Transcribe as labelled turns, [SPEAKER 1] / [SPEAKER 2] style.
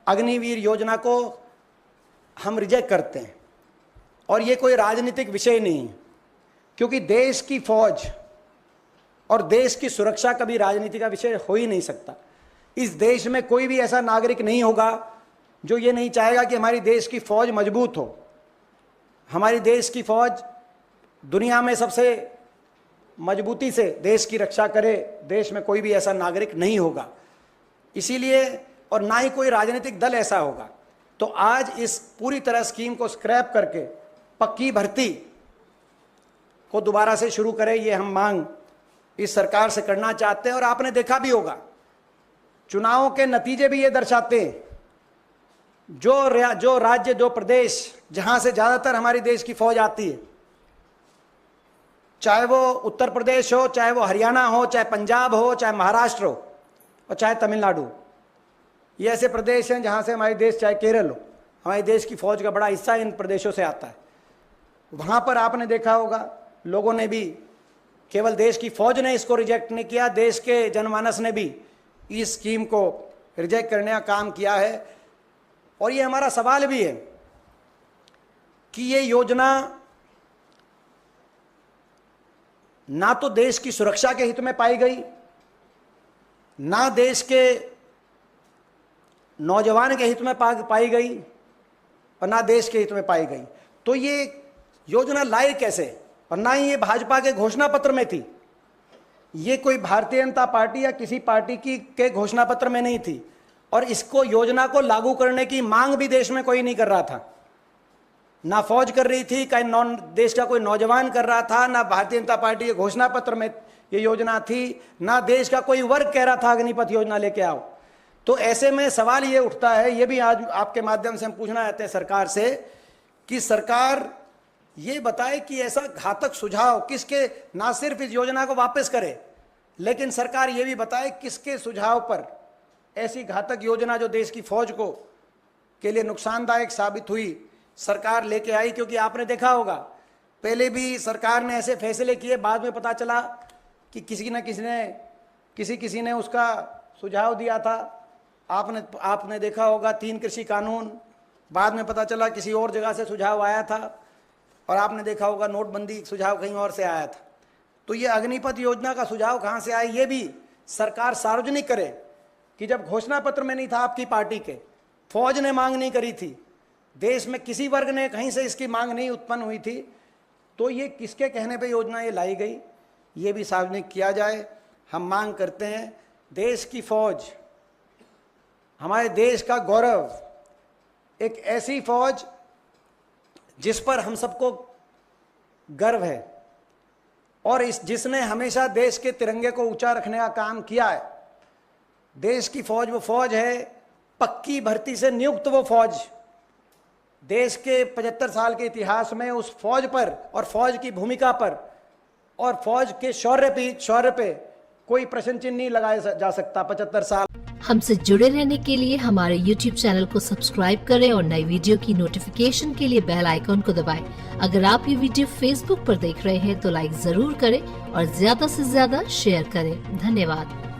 [SPEAKER 1] अग्निवीर योजना को हम रिजेक्ट करते हैं। और ये कोई राजनीतिक विषय नहीं है, क्योंकि देश की फौज और देश की सुरक्षा कभी राजनीति का विषय हो ही नहीं सकता। इस देश में कोई भी ऐसा नागरिक नहीं होगा जो ये नहीं चाहेगा कि हमारी देश की फौज मजबूत हो। हमारी देश की फौज दुनिया में सबसे मजबूती से देश की रक्षा करे, देश में कोई भी ऐसा नागरिक नहीं होगा। इसीलिए, और ना ही कोई राजनीतिक दल ऐसा होगा। तो आज इस पूरी तरह स्कीम को स्क्रैप करके पक्की भर्ती को दोबारा से शुरू करें, ये हम मांग इस सरकार से करना चाहते हैं। और आपने देखा भी होगा, चुनावों के नतीजे भी ये दर्शाते हैं, जो राज्य, जो प्रदेश जहां से ज्यादातर हमारी देश की फौज आती है, चाहे वो उत्तर प्रदेश हो, चाहे वो हरियाणा हो, चाहे पंजाब हो, चाहे महाराष्ट्र हो और चाहे तमिलनाडु, ये ऐसे प्रदेश हैं जहां से हमारी देश, चाहे केरल हो, हमारे देश की फौज का बड़ा हिस्सा इन प्रदेशों से आता है। वहां पर आपने देखा होगा, लोगों ने भी, केवल देश की फौज ने इसको रिजेक्ट नहीं किया, देश के जनमानस ने भी इस स्कीम को रिजेक्ट करने का काम किया है। और ये हमारा सवाल भी है कि ये योजना ना तो देश की सुरक्षा के हित में पाई गई, ना देश के नौजवान के हित में पाई गई, और ना देश के हित में पाई गई। तो ये योजना लाई कैसे? और ना ही ये भाजपा के घोषणा पत्र में थी, ये कोई भारतीय जनता पार्टी या किसी पार्टी के घोषणा पत्र में नहीं थी। और इसको, योजना को लागू करने की मांग भी देश में कोई नहीं कर रहा था, ना फौज कर रही थी, कहीं देश का कोई नौजवान कर रहा था, ना भारतीय जनता पार्टी के घोषणा पत्र में ये योजना थी, ना देश का कोई वर्ग कह रहा था अग्निपथ योजना लेके आओ। तो ऐसे में सवाल ये उठता है, ये भी आज आपके माध्यम से हम पूछना चाहते हैं सरकार से, कि सरकार ये बताए कि ऐसा घातक सुझाव किसके, ना सिर्फ इस योजना को वापस करे, लेकिन सरकार ये भी बताए किसके सुझाव पर ऐसी घातक योजना जो देश की फौज को के लिए नुकसानदायक साबित हुई, सरकार लेके आई। क्योंकि आपने देखा होगा, पहले भी सरकार ने ऐसे फैसले किए, बाद में पता चला कि किसी ने उसका सुझाव दिया था। आपने देखा होगा 3 कृषि कानून, बाद में पता चला किसी और जगह से सुझाव आया था। और आपने देखा होगा नोटबंदी सुझाव कहीं और से आया था। तो ये अग्निपथ योजना का सुझाव कहाँ से आया, ये भी सरकार सार्वजनिक करे कि जब घोषणा पत्र में नहीं था आपकी पार्टी के, फौज ने मांग नहीं करी थी, देश में किसी वर्ग ने कहीं से इसकी मांग नहीं उत्पन्न हुई थी, तो ये किसके कहने पे योजना ये लाई गई, ये भी सार्वजनिक किया जाए। हम मांग करते हैं, देश की फौज हमारे देश का गौरव, एक ऐसी फौज जिस पर हम सबको गर्व है और जिसने हमेशा देश के तिरंगे को ऊंचा रखने का काम किया है। देश की फौज वो फौज है, पक्की भर्ती से नियुक्त वो फौज, देश के 75 साल के इतिहास में उस फौज पर और फौज की भूमिका पर और फौज के शौर्य पे कोई प्रश्न चिन्ह नहीं लगाया जा सकता। 75 साल।
[SPEAKER 2] हमसे जुड़े रहने के लिए हमारे YouTube चैनल को सब्सक्राइब करें और नई वीडियो की नोटिफिकेशन के लिए बेल आइकॉन को दबाएं। अगर आप ये वीडियो Facebook पर देख रहे हैं तो लाइक जरूर करें और ज्यादा से ज्यादा शेयर करें। धन्यवाद।